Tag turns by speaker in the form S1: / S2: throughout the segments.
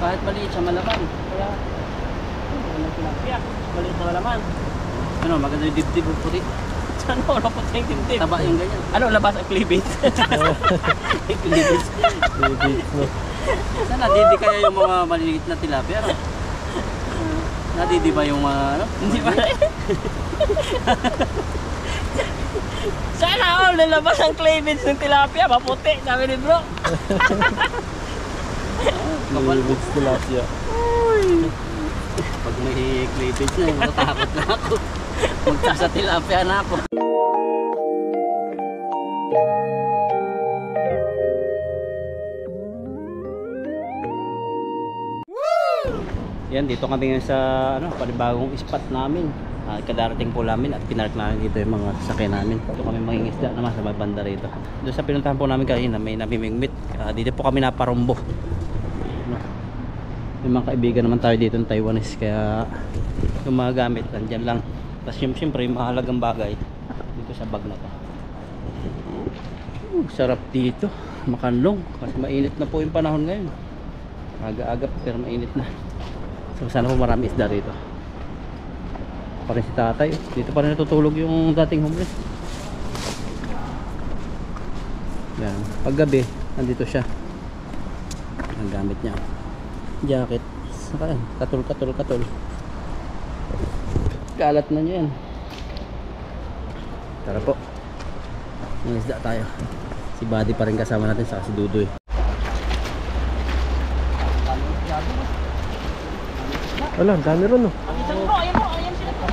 S1: Kahit maliit sa malaman. Kaya, walang tilapia. Maliit sa malaman. Ano, maganda yung dibdib o puti. Ano, wala po tayong dibdib. Taba yung ganyan. Ano, labas ang cleavage. Cleavage.
S2: Cleavage, no?
S1: Saan nadidi kaya yung mga maliliit na tilapia, no? Nadidi ba yung mga, ano? Hindi ba? Sana all lalabas ang cleavage ng tilapia. Maputi, sabi ni bro.
S2: Cleavage tilapia.
S1: Pag may cleavage na, matatakot na ako. Magtasa tilapia na ako. Yan, dito kami ngayon sa panibagong spot namin. Kadarating po namin at pinark namin dito yung mga sasakyan namin. Dito kami mangingisda naman sa banda rito. Doon sa pinuntahan po namin kanina may namimingwit. Dito po kami naparumbo. May mga kaibigan naman tayo dito ng Taiwanese, kaya yung mga gamit nandyan lang. Tapos yung siyempre yung mahalagang bagay dito sa bag na to. Sarap dito, makanlong kasi mainit na po yung panahon ngayon. Aga-aga pero mainit na. So sana po marami isda rito. Pa rin si tatay, dito pa rin natutulog yung dating homeless. Yan, paggabi nandito siya. Ang gamit niya, jacket, saka yan, katol. Kalat na niya yan. Tara po, may isda tayo. Si Buddy pa rin kasama natin, saka si Dudoy.
S2: Wala, ang dami ron, no?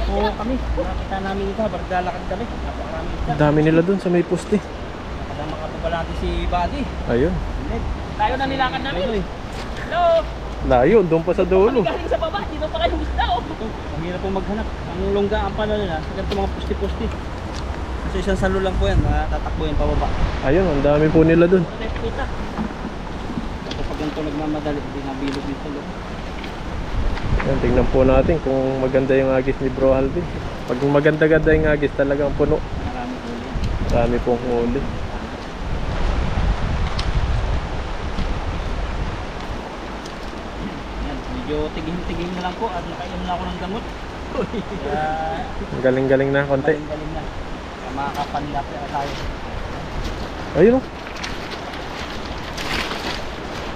S1: Oo, kami. Nakita namin ito, bargalakad kami.
S2: Ang dami nila dun sa may poste.
S1: Kasama ka pa natin si Buddy.
S2: Ayun.
S1: Tayo na nilakad namin. Hello!
S2: Layo, doon pa sa dulo.
S1: Kami galing sa baba, dito pa kayo gusto. Ang hirap po maghanap. Ang longgaan pala nila sa ganito mga poste-poste. Kasi isang salo lang po yan, tatakbo yan pababa.
S2: Ayun, ang dami po nila dun.
S1: Kita. Ako pag ganito nagmamadali, hindi nabilog dito.
S2: Yan, tingnan po natin kung maganda yung agis ni Bro Alvin. Pag maganda-ganda yung agis, talagang puno.
S1: Marami huli.
S2: Marami pong huli.
S1: Yan, medyo tigim-tigim na lang po at nakainom na ako ng gamot.
S2: Ang galing-galing na konti.
S1: Galing na. Makakapanilap na tayo.
S2: Ayun, oh.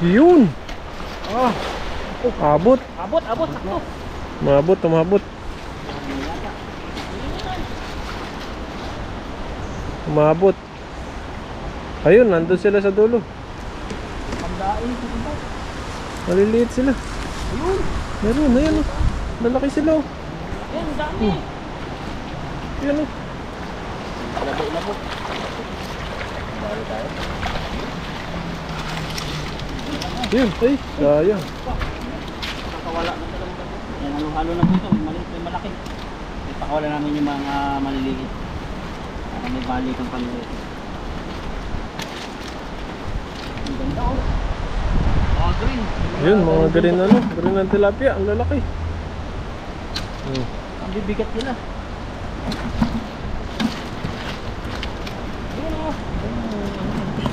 S2: Yun.
S1: Oh.
S2: Abot.
S1: Abot, sakto.
S2: Umabot. Umabot. Ayun, nandun sila sa dulo.
S1: Pagdain,
S2: Maliliit sila.
S1: ayun.
S2: Meron, ayun, oh. Lalaki sila, oh.
S1: Yan, dami.
S2: Ayun, oh.
S1: Labo. Bali tayo.
S2: Yun, ay, sayang.
S1: Nakawala na talaga. Yan, halo-halo na po ito. Maliit may malaki. Ipakawala namin yung mga maliliit. Para may balik ang panliit. Ang ganda, oh. Mga green.
S2: Yun, mga green ng tilapia, ang lalaki.
S1: Ang bibigat nila. Yun, oh.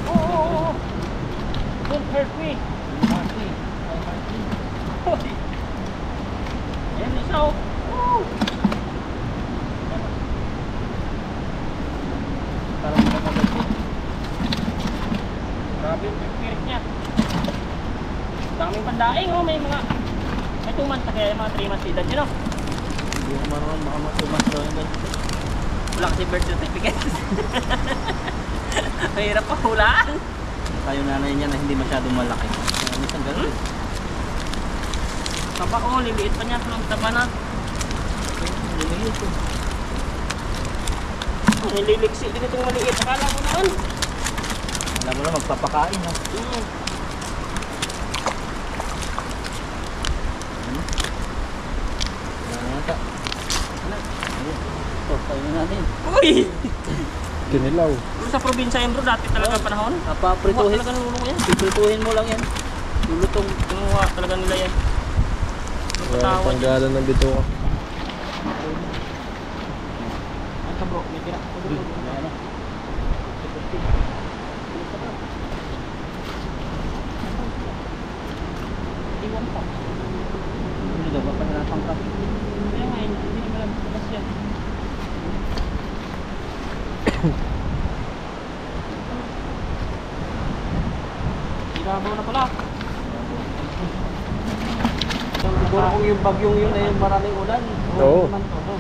S1: Oh. Don't hurt me. Ayan, isa, oh. Parang magagad po. Grabe yung pirik niya. Daming pandaing, oh. May 2 months na kaya mga 3 months edad yun, oh. Hindi ko maroon, baka mga 2 months daw yun. Wala kasi birth certificate. Mahirap pa hulaan. Tayo nanay niya na hindi masyadong malaki. Minsan gano'n. Taba, oh, liliit pa niya. Ang taba na. Liliit, oh. Nililiksi din itong maliit. Akala ko naman. Alam mo na, magpapakain, ha. Tayo natin. Uy!
S2: Kinilaw.
S1: Sa probinsya yan bro, dati talaga panahon.
S3: Paprituhin.
S1: Talaga nulungan yan.
S3: Piprituhin mo lang yan.
S1: Lulutong, kumuha talaga nila yan.
S2: Wala tanggalan ng bituka.
S1: Ito bro, may tira. Ano? Iwan malampak. Ano daw, papahirapan ka. Kaya nga, hindi na malampak yan. Ibabaw na pala. Siguro kung yung bagyong yun ay maraming ulan.
S2: Oo.
S1: Naman to, no?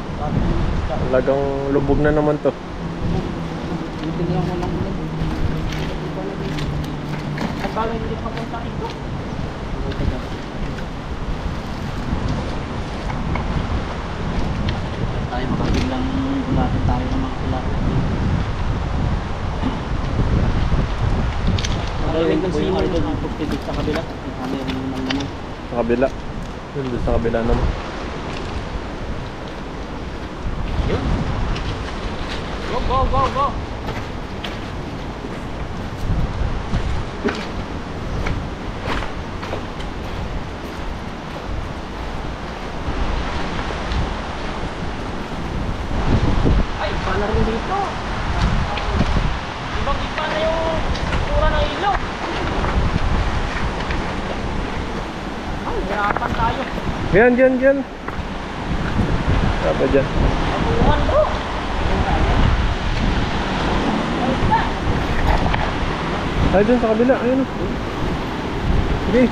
S2: Talagang lubog na naman to.
S1: Hindi lang walang ulan. At bala hindi papunta ito. Tayo makabiglang ulatin tayo ng mga ulatin. Marinig ng sino ito ng pagtibig sa kabila. Kami rin naman.
S2: Sa kabila. Yun doon sa kabila naman.
S1: Yun. Go, go, go, go. Ay, iba na rin dito. Ibang-iba na yung tura ng ilog. Ay, hirapan tayo.
S2: Yan, dyan, dyan. Apa dyan?
S1: Abuhan bro.
S2: Ay, dyan sa kabila. Ayun. Sige.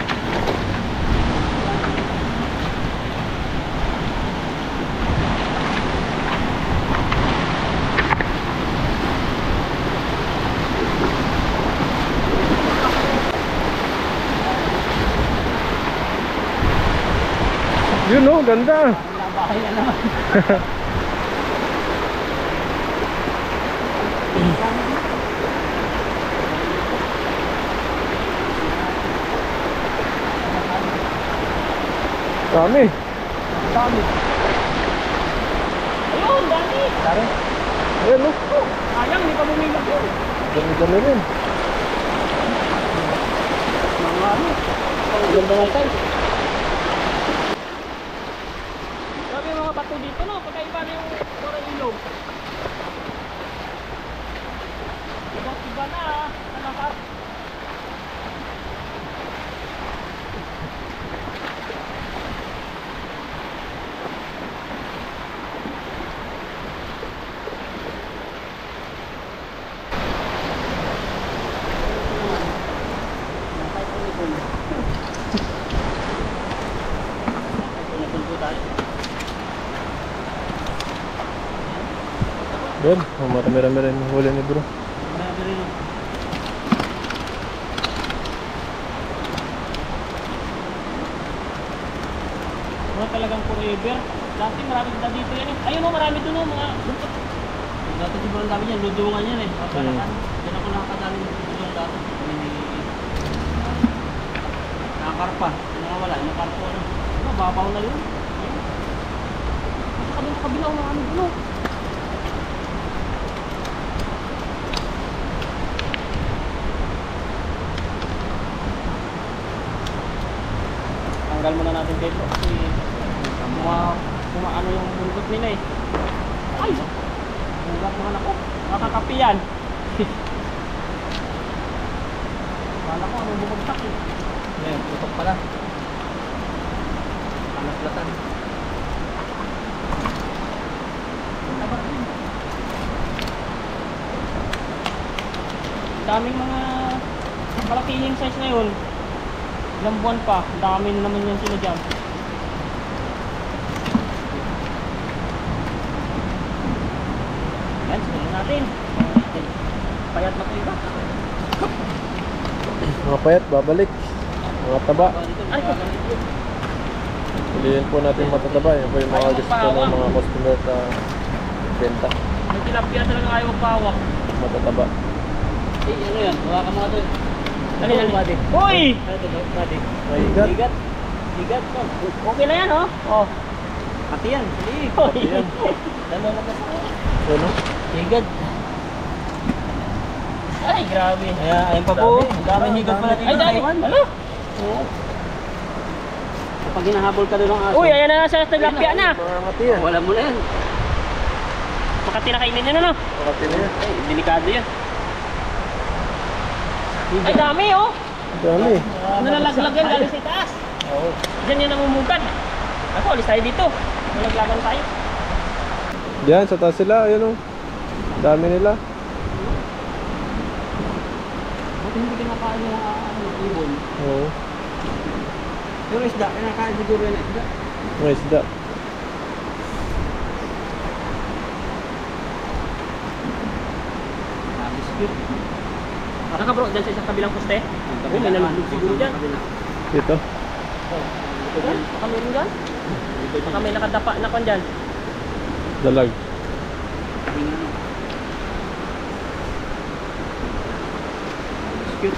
S2: Yun oh, ganda.
S1: Nabahay na naman.
S2: Dami.
S1: Dami. Ayun, dami. Dami.
S2: Ayan oh.
S1: Sayang, hindi pa bumilog yun.
S2: Dami-dami rin.
S1: Mga ano. Ang ganda nga tayo. Grabe yung mga bato dito, no? Pagkaiba na yung tura ilog. Iba na, ah. Sa lahat.
S2: Doon, oh, marami-rami rin yung huli ni bro.
S1: Wala talagang forever. Dati marami na dito yan eh. Ayun o, marami doon o, mga luntot. Dati sobrang dami yan, ludungan yan eh. Papalakan. Yan ako nakakadali ng ludungan dati. Nakakarpa. Nakawala, nakakarpo ano. Ano, babaw na yun. Sa kabila, marami doon o. Tanggal muna natin dito kasi kumaano yung buntot nila eh. Ay! Hugat naman ako. Nakakapi yan. Kala ko anong bumagsak eh. Ngayon, tutok pala. Panaslatan. Daming mga malaking size na yun. Ilang buwan pa, dami naman yan sila dyan. Yan, siguro natin. Payat na ito iba.
S2: Mga payat, babalik. Mga taba.
S1: Ay,
S2: Piliin po natin matataba. Yan po yung mga gusto ng mga customer sa benta.
S1: may tilapia talaga ayaw magpawak.
S2: Matataba.
S1: Eh, ano yan? Huwag ka mga doon. Dali, dali. Uy!
S2: May igat.
S1: Higat. Higat. Okay na yan, oh. Oh. Pati yan. Pati yan. Dalawa na kasi.
S2: Ano?
S1: Higat. Ay, grabe. Ayun pa po. Daming higat pala dito. Ay, dami. Hala. Oo. Kapag hinahabol ka doon ng aso. Uy, ayan na sa tilapia na.
S2: Mga ngati yan.
S1: Wala mo na yan. Makati na kainin yun, ano?
S2: Makati na yan.
S1: Ay, delikado yan. Ay, dami, oh.
S2: Dami.
S1: Nalalaglag yan galing sa itaas.
S3: Oo. Diyan yan namumugad. Ako, alis tayo dito. May naglaban tayo.
S2: Diyan, sa taas sila. Ayun o. Dami nila.
S1: Buti hindi kinakain yung ibon.
S2: Oo.
S1: Yung isda, kinakain siguro yung isda.
S2: Mga isda.
S1: Biscuit.
S3: Naka bro, dyan sa isang kabilang poste. Oo, may nalulog siguro dyan.
S2: Dito.
S3: Baka meron dyan. Baka may nakadapa na kon dyan.
S2: Dalag.
S1: Biscuit.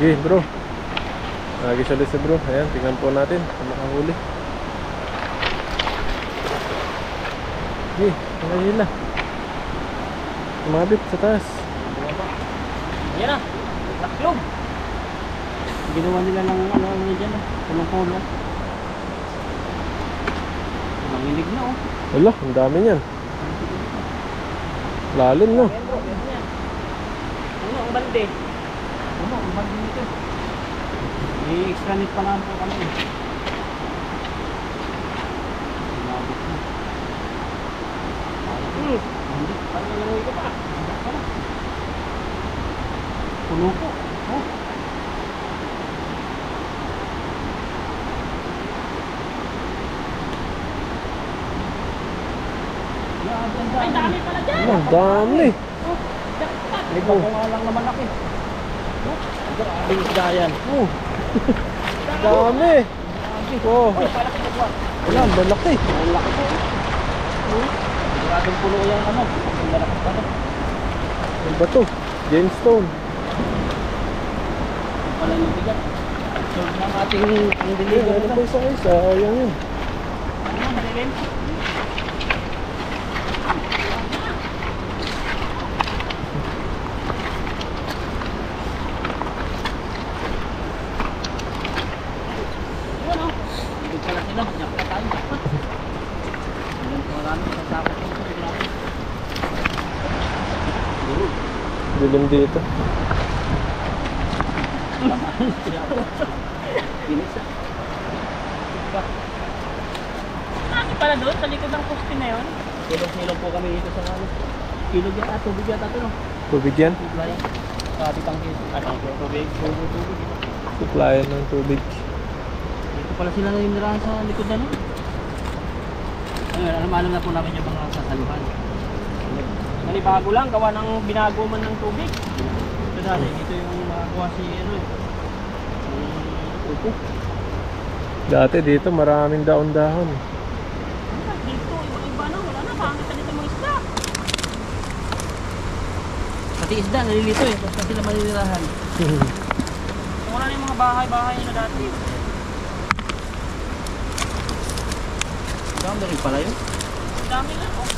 S2: Okay, bro. Lagi ulit si bro. Ayan, tingnan po natin kung makahuli. Okay, tingnan nila. Umabit sa taas.
S3: Ayan na. Taklog.
S1: Ginawa nila ng ano dyan, kulong-kulong. Nanginig na oh.
S2: Wala, ang dami niyan. Lalim no.
S3: Ayan bro, ayan yan. Ano, ang balde.
S1: Ano, ang bagay nito. I-extra net pa lang po kami. Umabot na.
S3: Hindi. Parang nangangoy ko pa.
S1: Puno po. Oh.
S3: Ay, dami pala dyan.
S2: Ano, ang dami.
S1: May bago nga lang naman ako eh. Grabe isda yan.
S2: Oh. Dami. Oh.
S3: Uy, palaki na buwan.
S2: Wala, malaki.
S1: Ang laki po. Maraming puno yung ano. Ang malaki pa rin.
S2: Ano ba to? Gemstone.
S1: Pala yung bigat. So, ng ating
S2: Ayan,
S1: pang-deliver
S2: ano
S1: na.
S2: pa isa-isa? Ayan yun.
S3: Ano, malilim? Yun, oh.
S1: Ibig pala sila. Diyak na tayo. Ayan po marami. Sasakot yung po. Grabe. Siguro.
S2: Dilim dito.
S1: Pinis ah.
S3: Bakit pala doon? Sa likod ng poste na yun?
S1: Silong-silong po kami dito sa ano. Ilog yan. Tubig yan ito no.
S2: Tubig yan.
S1: Supply. Sabi pang tubig. Tubig.
S2: Supplyan ng tubig.
S1: Dito pala sila naninirahan sa likod na no. Ayun, alam na po namin yung mga sasaluhan.
S3: Nalibago lang, gawa ng binago man ng tubig.
S1: Ito dati, dito yung makakuha si ano eh. Upo.
S2: Dati dito maraming daon-dahon.
S3: Dito, iba na, wala na. Pangit na dito mga isda.
S1: Pati isda, nalilito eh. Basta sila maninirahan.
S3: Wala na yung mga bahay-bahay na dati.
S1: Dami rin pala yun.
S3: Ang dami na, oh.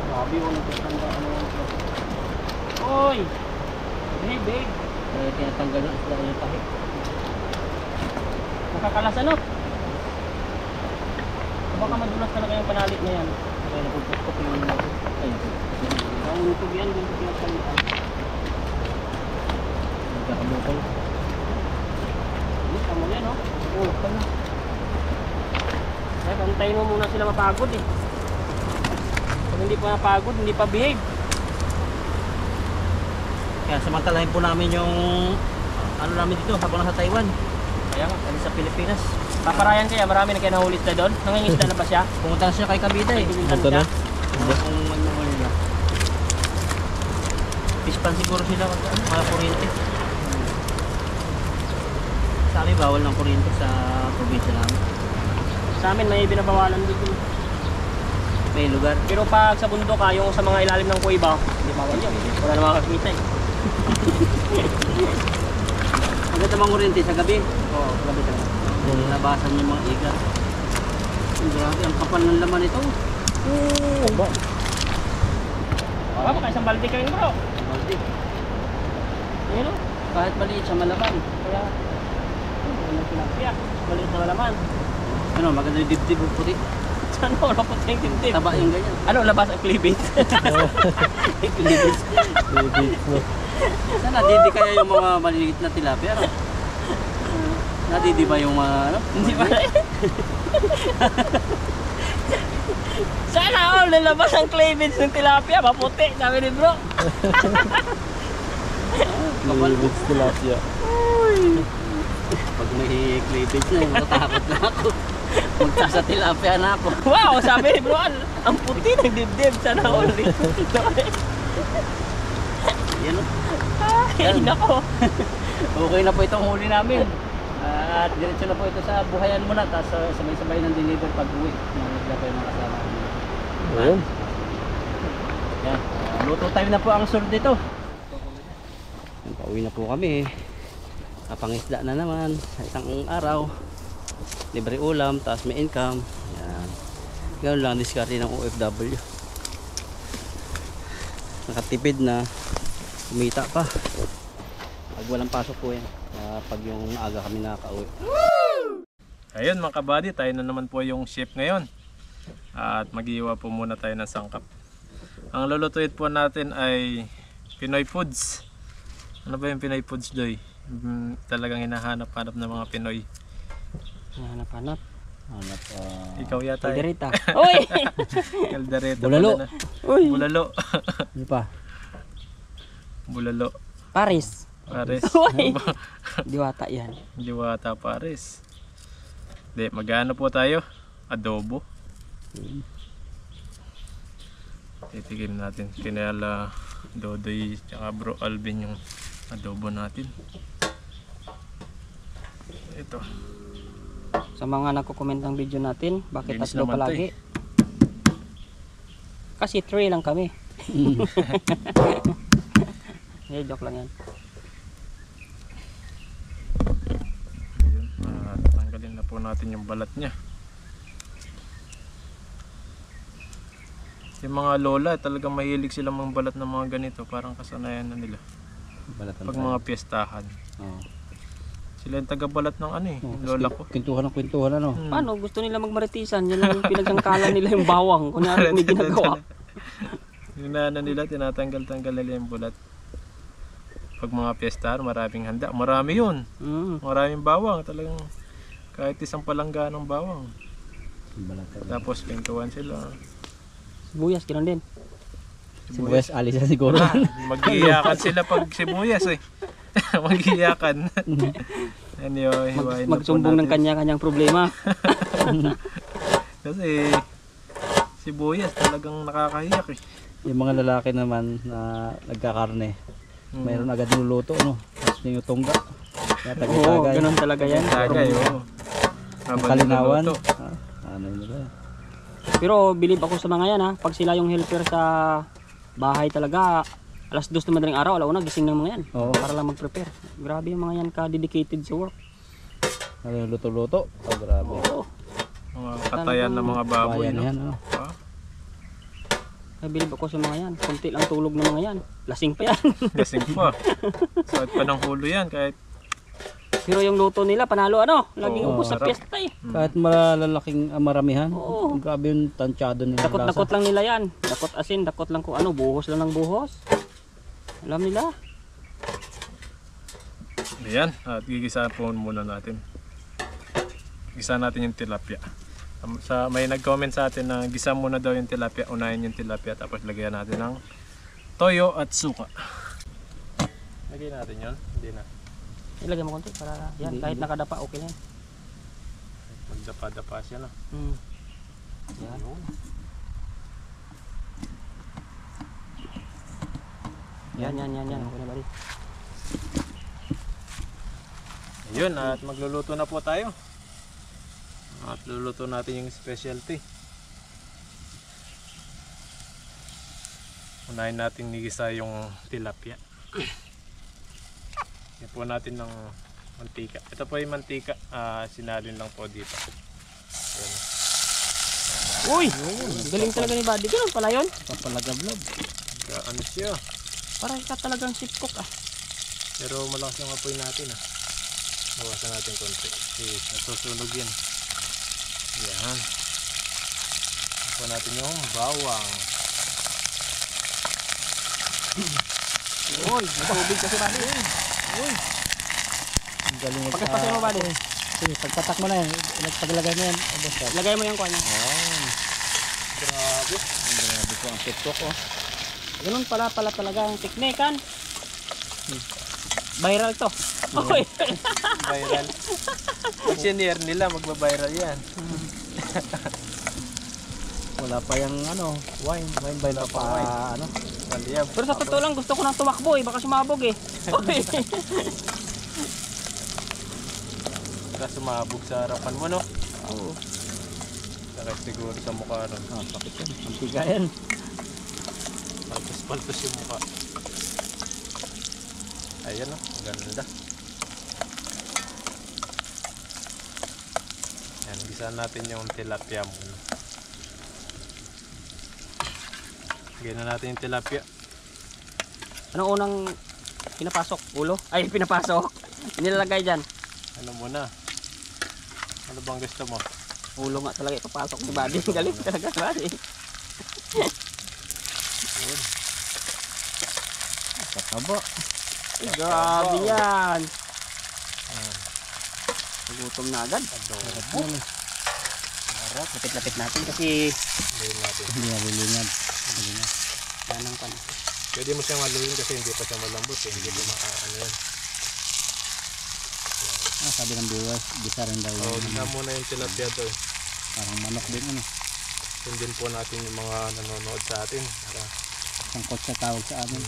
S1: Grabe yung nagtatanda ano.
S3: Oy! Big, big.
S1: Tinatanggal na isda yung tahi.
S3: Nakakalas ano? Baka madulas talaga yung panalit na yan.
S1: Kaya napupukpok yung ay.
S3: Naunutog yan, dun sa pinagpalitan.
S1: Nagkakamukol.
S3: Ano, tama yan, oh. Ulok ka na. Kaya antayin mo muna sila mapagod eh. Pag hindi pa mapagod, hindi pa behave.
S1: Kaya samantalahin po namin yung ano namin dito habang nasa Taiwan.
S3: Kaya nga.
S1: Kali sa Pilipinas.
S3: Paparayan kaya, marami na kayo nahulit na doon. Nangingisda na ba siya?
S1: Pumunta na siya kay Kabida eh.
S3: Pinuntan
S2: Punta
S3: siya.
S2: na.
S1: Kung ano nila. Pispan siguro sila mga kuryente. Sa amin bawal ng kuryente sa probinsya namin.
S3: Sa amin may binabawalan dito.
S1: May lugar.
S3: Pero pag sa bundok ka, yung sa mga ilalim ng kuiba, hindi bawal yun. Wala na makakita eh.
S1: Ang ganda mga kuryente sa gabi.
S3: Oo, gabi talaga.
S1: Labasan yung mga igat. Grabe, ang kapal ng laman ito.
S2: Aba.
S3: Baka isang balde kayo bro.
S1: Baldi.
S3: Ayun o.
S1: Kahit maliit siya malaman.
S3: Kaya, ano tilapia. Maliit na malaman.
S1: Ano, maganda yung dibdib puti.
S3: Ano, lapot na yung timtim.
S1: Taba yung ganyan.
S3: Ano, labas ang cleavage.
S1: Cleavage. Sana nadidi kaya yung mga maliliit na tilapia, no? Nadidi ba yung mga ano?
S3: Hindi ba? Sana all lalabas ang cleavage ng tilapia. Maputi, sabi ni bro.
S1: Kapal.
S2: Cleavage tilapia.
S1: Pag may cleavage na, matatakot na ako. Magtasa tilapia na ako.
S3: Wow, sabi ni bro, ang puti ng dibdib. Sana all.
S1: Yan o.
S3: Ay, nako.
S1: Okay na po itong huli namin. At diretso na po ito sa buhayan muna. Tapos sabay-sabay ng deliver pag uwi. Nangigla pa yung mga kasama.
S2: Ayun.
S1: Yan. Luto time na po ang surd dito. Yan, pauwi na po kami. Kapangisda na naman. Sa isang araw. Libre ulam. Tapos may income. Yan. Ganoon lang diskarte ng OFW. Nakatipid na. Kumita pa. Pag walang pasok po yan. Pag yung maaga kami nakaka-uwi.
S2: Ayun mga kabady, tayo na naman po yung chef ngayon. At mag-iiwa po muna tayo ng sangkap. Ang lulutuin po natin ay Pinoy foods. Ano ba yung Pinoy foods, Joy? Talagang hinahanap-hanap ng mga Pinoy.
S3: Hanap-hanap.
S1: Hanap,
S2: Ikaw yata eh.
S3: Kaldereta. Uy!
S2: Kaldereta.
S1: Bulalo.
S2: pala na.
S3: Uy!
S2: Bulalo.
S1: Ano pa?
S2: Bulalo.
S3: Paris.
S2: Pares.
S3: Uy! Diwata yan.
S2: Diwata Pares. Hindi, mag-ano po tayo? Adobo. Titikim natin. Kinala Dodoy tsaka Bro Alvin yung adobo natin. Ito.
S3: Sa mga nagko-comment ng video natin, bakit
S2: Linis
S3: tatlo
S2: naman to
S3: palagi? Kasi 3 lang kami. Eh, joke lang yan.
S2: Ayun, tanggalin na po natin yung balat niya. Yung mga lola, talagang mahilig sila mga balat ng mga ganito. Parang kasanayan na nila.
S1: Balatan
S2: Pag
S1: tayo.
S2: mga piyestahan.
S1: Oo.
S2: Sila yung taga-balat ng ano eh, yung lola ko.
S1: Kwentuhan ano.
S3: Paano? Gusto nila magmaritisan. Yan lang yung pinagsangkalan nila yung bawang. Kunyari may ginagawa.
S2: Yung nana nila, tinatanggal-tanggal nila yung bulat. Pag mga piyestahan, maraming handa. Marami yun. Maraming bawang. Talagang kahit isang palangga ng bawang.
S1: Balatan.
S2: Tapos pintuan sila.
S3: Sibuyas, ganoon din.
S1: Sibuyas alis na siguro.
S2: Mag-iyakan sila pag sibuyas eh. Mag-iyakan. Ano yun, hiwain na po
S3: Magsumbong ng
S2: natin.
S3: kanya-kanyang problema.
S2: Kasi sibuyas talagang nakakahiyak eh.
S1: Yung mga lalaki naman na nagkakarne, mayroon agad niluluto, no? Tapos yung tungga. Kaya
S3: Oo,
S1: tagay-tagay.
S3: ganun talaga yan.
S2: Tagay, oo.
S1: Yung kalinawan.
S2: Niluluto.
S1: Ano yun ba?
S3: Pero believe ako sa mga yan ha. Pag sila yung helper sa bahay talaga, alas 2 na madaling araw, alauna gising ng mga yan.
S1: Oo.
S3: Para lang mag-prepare. Grabe yung mga yan ka-dedicated sa work.
S1: Ano yung luto-luto? Oh, grabe.
S3: Oo.
S2: Mga katayan ng mga baboy,
S1: Bayan
S2: no?
S1: yan, ano?
S2: Ah,
S3: Kaya believe ako sa mga yan. Kunti lang tulog ng mga yan. Lasing pa yan.
S2: lasing pa. Kahit pa ng hulo yan, kahit
S3: Pero yung luto nila, panalo ano? Laging
S2: Oo,
S3: ubos sa
S2: sarap.
S3: piyesta eh.
S1: Kahit malalaking maramihan.
S3: Oo.
S1: Grabe yung tansyado nila.
S3: Dakot-dakot lang nila yan. Dakot asin, dakot lang kung ano. Buhos lang ng buhos. Alam nila.
S2: ayan. At gigisa po muna natin. Gisa natin yung tilapia. May nag-comment sa atin na gisa muna daw yung tilapia. Unahin yung tilapia tapos lagyan natin ng toyo at suka. Lagyan natin yun? Hindi na.
S3: Ilagay mo konti para yan. Kahit nakadapa, okay na yan.
S2: Magdapa-dapa siya na.
S3: Yan. Yan. Okay na ba rin?
S2: Ayun, at magluluto na po tayo. At luluto natin yung specialty. Unahin natin nigisa yung tilapia. Yan po natin ng mantika. Ito po yung mantika, sinalin lang po dito. Ayan.
S3: Uy! Galing talaga ni Buddy. Ganun pala yun.
S1: Papalagablab.
S2: Ano siya?
S3: Parang ka talagang chef cook ah.
S2: Pero malakas yung apoy natin ah. Bawasan natin konti. Kasi natusunog yan. Yan. Ito natin yung bawang.
S3: Uy! May tubig kasi Buddy.
S1: Uy! Ang galing ito.
S3: Pagkaspasin mo Buddy.
S1: Sige, pagpatak mo na yan. Paglagay mo yan.
S3: Lagay mo yung kuha niya.
S2: Grabe.
S1: Ang grabe po ang TikTok oh.
S3: Ganun pala talaga ang teknikan. Viral to. Uy!
S2: Viral. Pag senior nila, magbabiral yan.
S1: Wala pa yung ano, wine by
S2: Wala
S1: pa
S2: pa wine.
S1: ano.
S2: Kaliyab.
S3: Pero sa totoo lang gusto ko nang tumakbo eh. Baka sumabog eh. Uy!
S2: Baka sumabog sa harapan mo, no?
S3: Oo.
S2: Sakit siguro sa mukha, no?
S1: Ah, sakit yan. Ang tiga yan.
S2: Paltos-paltos yung mukha. Ayan, no? Ganda. Yan, gisa natin yung tilapia muna. Lagyan na natin yung tilapia.
S3: Anong unang pinapasok? Ulo? Ay, pinapasok. Nilalagay dyan.
S2: Ano muna? Ano bang gusto mo?
S3: Ulo nga talaga ipapasok ni Buddy. Galing talaga Buddy.
S2: Yun.
S1: Kakaba.
S3: Ay, grabe yan.
S2: Ah,
S3: Gutom na agad.
S2: adobo.
S3: Harap, lapit-lapit natin kasi
S2: Lagyan natin.
S1: Hindi na lilingad.
S3: yan ang pan.
S2: Pwede mo siyang haluin kasi hindi pa siya malambot. Eh. Hindi pa ano yan.
S1: Ah, sabi ng viewers, bisa rin daw
S2: So,
S1: yung
S2: gisa muna yung tilapia to.
S1: parang manok din ano.
S2: Sundin po natin yung mga nanonood sa atin. Para
S1: Sangkot sa tawag sa amin.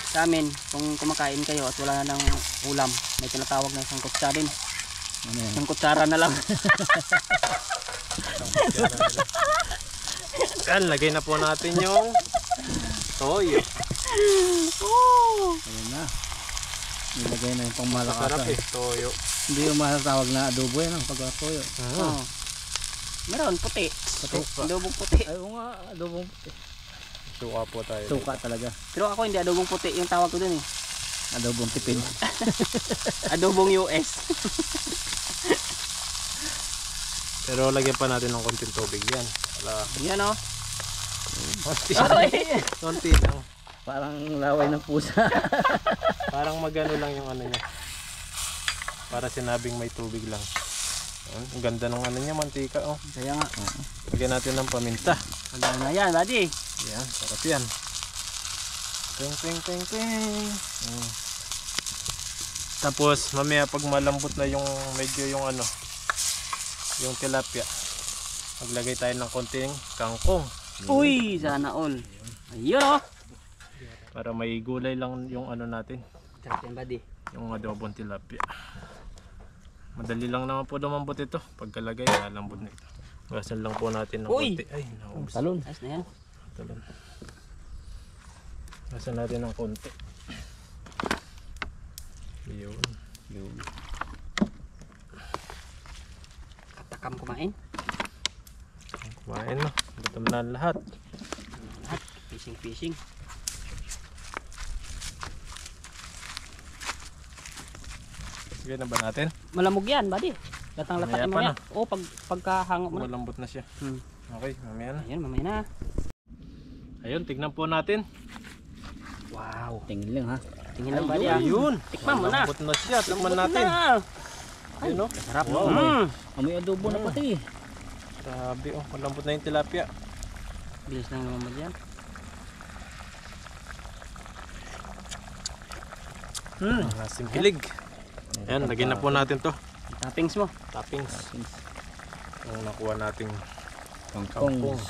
S3: Sa amin, kung kumakain kayo at wala na ng ulam, may tinatawag na isang kutsara din.
S1: Ano yan?
S3: Isang kutsara na lang.
S2: yan, lagay na po natin yung toyo.
S3: Oh!
S1: Ayun na. Nilagay na yung
S2: Masarap
S1: pangmalakasan.
S2: eh, toyo.
S1: Hindi yung matatawag na adobo yan ang pagkatoyo.
S3: Oh. Meron, puti.
S2: Suka.
S3: Adobong puti.
S1: Ay, oo nga, adobong
S2: Suka po tayo.
S1: suka talaga.
S3: Pero ako hindi, adobong puti yung tawag ko dun eh.
S1: Adobong tipid.
S3: Adobong US.
S2: Pero lagyan pa natin ng konting tubig yan. Para
S3: Yan o.
S2: konti,
S3: Ay!
S2: konti lang.
S1: Parang laway ng pusa.
S2: Parang magano lang yung ano niya. Para sinabing may tubig lang. Yan, ang ganda ng ano niya, mantika. Oh.
S3: Kaya nga.
S2: Lagyan natin ng paminta.
S3: Maganda na yan, buddy.
S2: Yan, sarap yan. Ting ting ting ting. Tapos mamaya pag malambot na yung medyo yung ano, yung tilapia, maglagay tayo ng konting kangkong
S3: Uy, sana all. Ayun o.
S2: para may gulay lang yung ano natin,
S3: Sarap yan, buddy.
S2: yung adobong tilapia. Madali lang naman po lumambot ito. Pagkalagay, lalambot na ito. Bawasan lang po natin ng
S3: Uy!
S2: konti. Ay, naubos.
S1: Talon.
S3: Ayos na yan.
S2: Talon. Bawasan natin ng konti. Yun.
S1: Yun.
S3: Katakam kumain.
S2: Kumain na. Gutom na lahat.
S3: Lahat. Fishing.
S2: Sige na ba natin?
S3: Malamog yan, buddy. Latang-latakin mo
S2: Mamaya pa
S3: yan. Oo, pagkahango mo na.
S2: Malambot na siya.
S3: Hmm.
S2: Okay, mamaya na.
S3: Ayun, mamaya na.
S2: Ayun, tignan po natin.
S3: Wow.
S1: Tingin lang ha.
S3: Tingin lang, buddy. ah.
S2: Ayun.
S3: Tikman mo na.
S2: Malambot na siya. Tikman natin.
S3: Na.
S2: Ayun o.
S3: Sarap.
S2: Wow.
S1: Amoy adobo na pati.
S2: Grabe oh. Malambot na yung tilapia.
S3: Bilis lang naman yan.
S2: Lasing hilig. Ayan, lagyan na po natin to.
S3: Toppings mo.
S2: Toppings. Yung nakuha nating
S1: Kangkong.
S2: kangkong.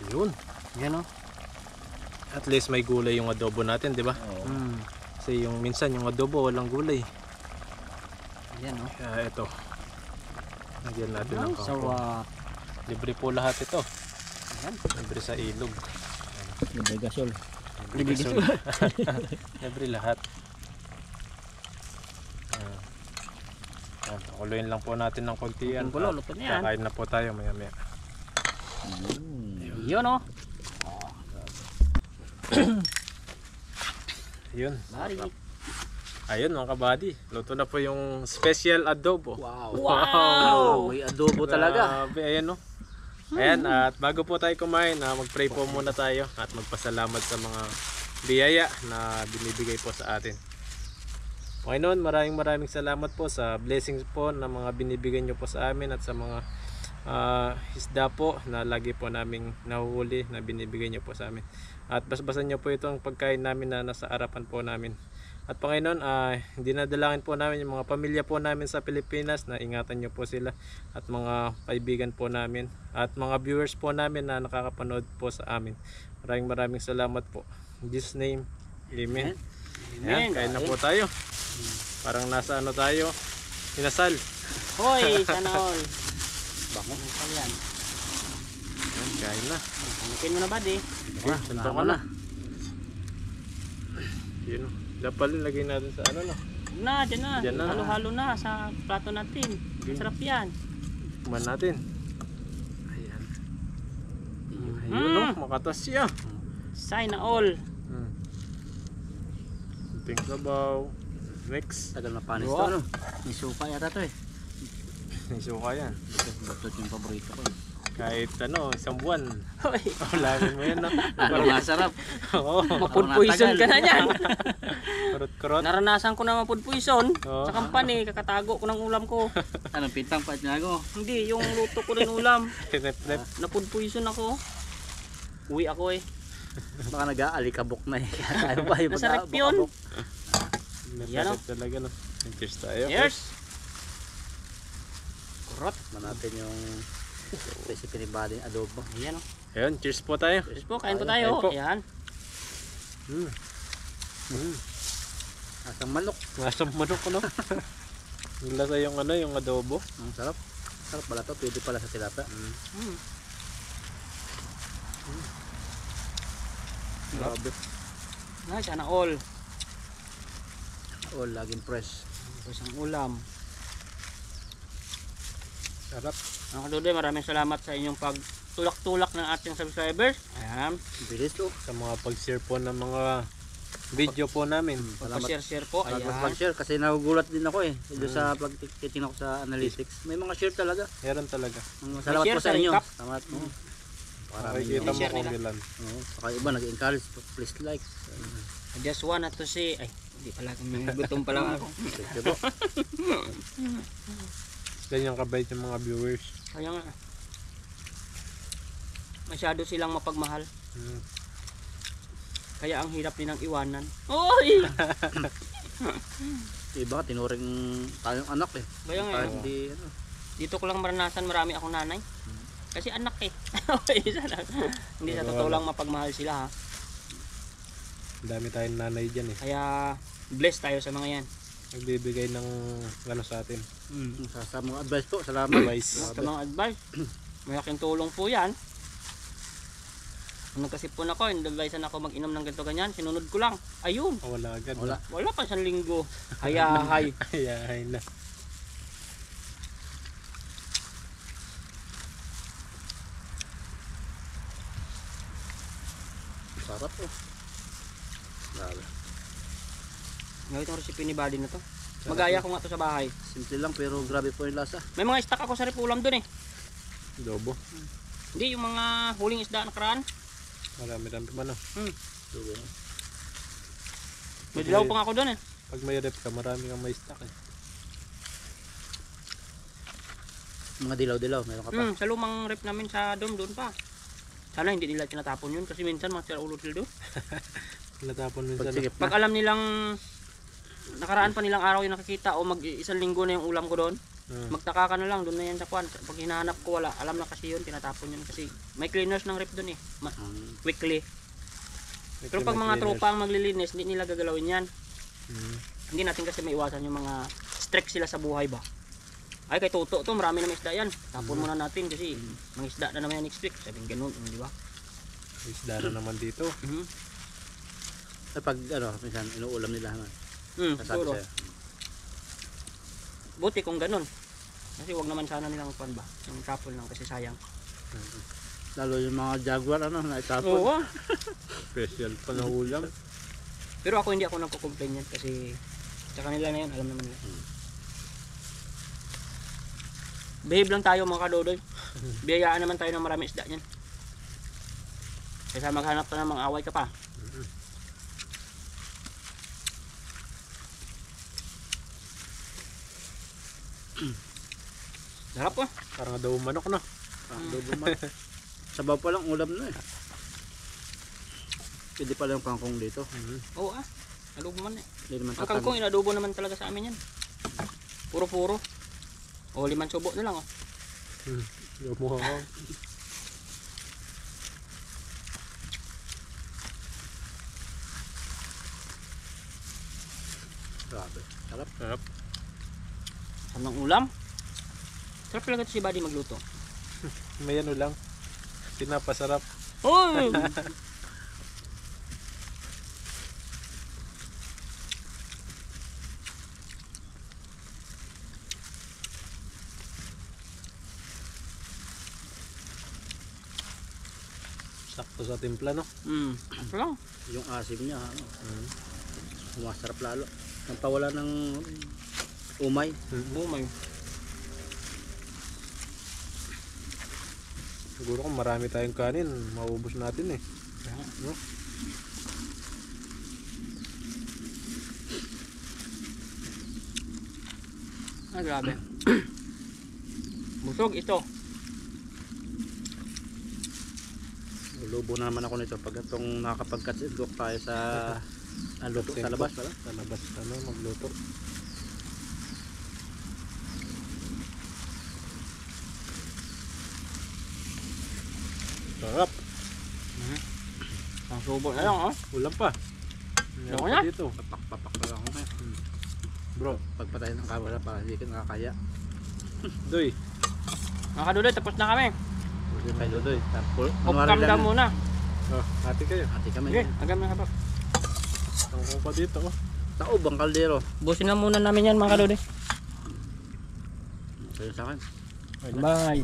S2: Ayun.
S3: Yan o.
S2: At least may gulay yung adobo natin, di ba?
S1: Oo.
S2: Kasi yung minsan yung adobo walang gulay.
S3: Yan o.
S2: Kaya ito. Lagyan natin ng
S3: Ay,
S2: kangkong.
S3: sarap.
S2: Libre po lahat ito.
S3: Yan.
S2: Libre sa ilog.
S1: Libre gasol.
S3: Libre gasol.
S2: Libre lahat. Yan, pakuluin lang po natin ng konti yan.
S1: Kulo, luto na yan.
S2: Kakain na po tayo maya maya.
S1: Yun oh.
S2: Yun.
S1: Bari.
S2: Ayun mga kabady. Luto na po yung special adobo.
S1: Wow! May adobo talaga.
S2: Grabe, ayan no. Ayan, at bago po tayo kumain, mag-pray po muna tayo at magpasalamat sa mga biyaya na binibigay po sa atin. Panginoon, maraming salamat po sa blessings po na mga binibigay nyo po sa amin at sa mga isda po na lagi po naming nahuhuli na binibigay nyo po sa amin. At basbasan nyo po itong pagkain namin na nasa harapan po namin. At Panginoon, dinadalangin po namin yung mga pamilya po namin sa Pilipinas na ingatan nyo po sila at mga kaibigan po namin at mga viewers po namin na nakakapanood po sa amin. Maraming salamat po. In Jesus name, Amen. Ayan, kain na po tayo. Parang nasa ano tayo, inasal.
S3: Hoy, sana all.
S1: Bango.
S3: Ano yan?
S2: Ayan, kain na.
S3: Hanapin mo na ba di?
S2: Okay, suntok ko na. Yun. Dapat lagay natin sa ano no.
S3: Dyan na.
S2: Dyan na.
S3: Halo-halo na sa plato natin. Masarap yan.
S2: Kuman natin. Ayan. Ayun no, makatas siya.
S3: Sana all.
S2: Ting sabaw. Next.
S1: Tagal na panis to,
S3: Oo.
S1: ano? May suka yata to eh.
S2: Nisuka yan.
S1: Ito yung paborito ko.
S2: Kahit ano, isang buwan.
S3: Hoy,
S2: Ulamin mo yan no.
S1: Parang masarap.
S2: Oo.
S3: food poison ka na yan.
S2: Kurot-kurot.
S3: Naranasan ko na food poison.
S2: Oo.
S3: Sa kampanya, kakatago ko ng ulam ko.
S1: Anong pintang pa tinago?
S3: Hindi, yung luto ko rin ulam.
S2: Rep-rep.
S3: Na food poison ako. Uwi ako eh.
S1: Baka nag-aalikabok na eh. Ano ba yung
S3: Masarap yun. Yan,
S2: Masarap talaga no. Cheers tayo.
S3: Cheers.
S1: Kurot. Natin yung recipe ni Buddy adobo.
S3: Ayan o.
S2: Ayun, cheers po tayo.
S3: Cheers po, kain po
S2: Kain
S3: tayo.
S2: po.
S3: Ayan.
S1: Asang manok.
S2: Masang manok no. Yung lasa yung ano, yung adobo.
S1: Ang sarap. Sarap pala to. Pwede pala sa tilapia.
S2: Grabe.
S3: Ay, sana all.
S1: Oh, laging fresh.
S3: Isang ulam.
S2: Sarap.
S3: Mga kadudoy, maraming salamat sa inyong pagtulak-tulak ng ating subscribers. Ayan.
S1: Bilis to.
S2: Sa mga pag-share po ng mga video po namin.
S1: Salamat.
S3: Pag-share po.
S1: Salamat
S3: Ayan.
S1: mag-share kasi nagugulat din ako eh. Doon sa pagtitingnan ko sa analytics. May mga share talaga.
S2: Meron talaga.
S1: Salamat
S3: share
S1: po sa
S3: sa
S1: inyo.
S3: recap.
S1: Salamat po. Para
S2: Makikita mo
S3: share
S2: kung
S3: nila.
S2: ilan.
S1: Saka iba nag-encourage. Please like.
S3: I just wanted to say, ay, hindi pala kami gutom pa lang ako.
S1: Thank you po.
S2: Ganyan kabait yung mga viewers.
S3: Kaya nga. Masyado silang mapagmahal. Kaya ang hirap nilang iwanan. Oy!
S1: Iba tinuring tayong anak eh.
S3: Kaya nga.
S1: Kahit hindi ano.
S3: Dito ko lang maranasan marami akong nanay. Kasi anak eh. Hindi sa totoo lang mapagmahal sila ha.
S2: Ang dami tayong nanay dyan eh.
S3: Kaya blessed tayo sa mga yan.
S2: Nagbibigay ng ano sa atin.
S1: Sa mga advice po. Salamat.
S2: Advice.
S3: Sa mga advice, malaking tulong po yan. Nung nagkasipon ako, in-advisean ako mag-inom ng ganito ganyan, sinunod ko lang. Ayun,
S2: Wala agad.
S1: Wala.
S3: wala pa siyang linggo. Hayahay.
S2: Ay na.
S1: Sarap po. Grabe.
S3: Ngayon itong recipe ni Buddy na to. Magaya ko nga to sa bahay.
S1: Simple lang pero grabe po yung lasa.
S3: May mga stock ako sa repulam dun eh.
S2: Adobo.
S3: Hindi, yung mga huling isda nakaraan.
S2: Marami-rami pa no.
S1: Sugo.
S3: May dilaw pa nga ako dun eh.
S2: Pag may rep ka, marami kang may stock eh.
S1: Mga dilaw-dilaw. Meron ka pa.
S3: Sa lumang rep namin sa doon pa. Sana hindi nila tinatapon yun kasi minsan mga sila ulo sila doon.
S2: Natapon minsan.
S1: Pagsigip
S3: Pag
S1: na.
S3: alam nilang nakaraan pa nilang araw yung nakikita o mag-isang linggo na yung ulam ko doon, magtaka ka na lang, doon na yan sa kwan. Pag hinahanap ko wala, alam na kasi yun, tinatapon yun kasi may cleaners ng rep doon eh, weekly. Pero pag mga tropa ang maglilinis, hindi nila gagalawin yan. Hindi natin kasi maiwasan yung mga strict sila sa buhay ba. Ay kay Toto to, marami na may isda yan. Tapon muna natin kasi mga isda na naman yan next week. Sabing ganun, di ba?
S2: Isda na naman dito.
S1: Pag ano, minsan inuulam nila naman.
S3: Siguro.
S1: Sasabi sa'yo.
S3: buti kung ganun. Kasi wag naman sana nilang pan ba, yung tapon lang kasi sayang.
S1: Lalo yung mga jaguar naitapon.
S3: Oo.
S2: Special pa na ulam.
S3: Pero ako hindi ako nagko-complain yan kasi sa kanila na yun, alam naman nila. Behave lang tayo mga kadodoy. Biyayaan naman tayo ng marami isda niyan. Kaysa maghanap ka ng mga away ka pa. Sarap po.
S2: Parang adobo manok no.
S1: Adobo man. Sabaw pa lang ulam na eh. Pwede pala yung kangkong dito.
S3: Oo adobo man eh.
S1: Hindi naman
S3: Ang kangkong inadobo naman talaga sa amin yan. Puro-puro. O 5 subo na lang oh.
S2: Yamuha ko.
S1: Grabe. Sarap.
S2: Sarap.
S3: Sarap ng ulam. Sarap talaga ito si Buddy magluto.
S2: May ano lang. Pinapasarap.
S3: Oy!
S2: Sakto sa timpla no.
S3: Ito lang.
S1: Yung asim niya, masarap lalo. Nang pawala ng umay.
S3: Oh my.
S2: Siguro kung marami tayong kanin, maubos natin eh. No?
S3: Grabe. Busog ito.
S1: Lubo na naman ako nito pag itong nakakapag-catch-and-cook tayo sa luto sa labas pala.
S2: Sa labas magluto. Sarap.
S3: Ang subo na lang oh.
S2: Ulam pa.
S3: Ano na?
S2: Dito.
S1: Papak na lang ako ngayon.
S2: Bro,
S1: Pagpatay ng camera para hindi ka nakakaya.
S2: Doy.
S3: Mga kaduloy, tapos na kami.
S1: Kay Dodoy.
S3: Off-cam daw muna.
S2: Oh, hati kayo.
S1: Ati kami.
S3: Sige, agam na kapag.
S2: Tangkong pa dito oh.
S1: Taob ang kaldero.
S3: Busin na muna namin yan mga kaduloy.
S1: Sa'yo sa akin.
S3: Bye.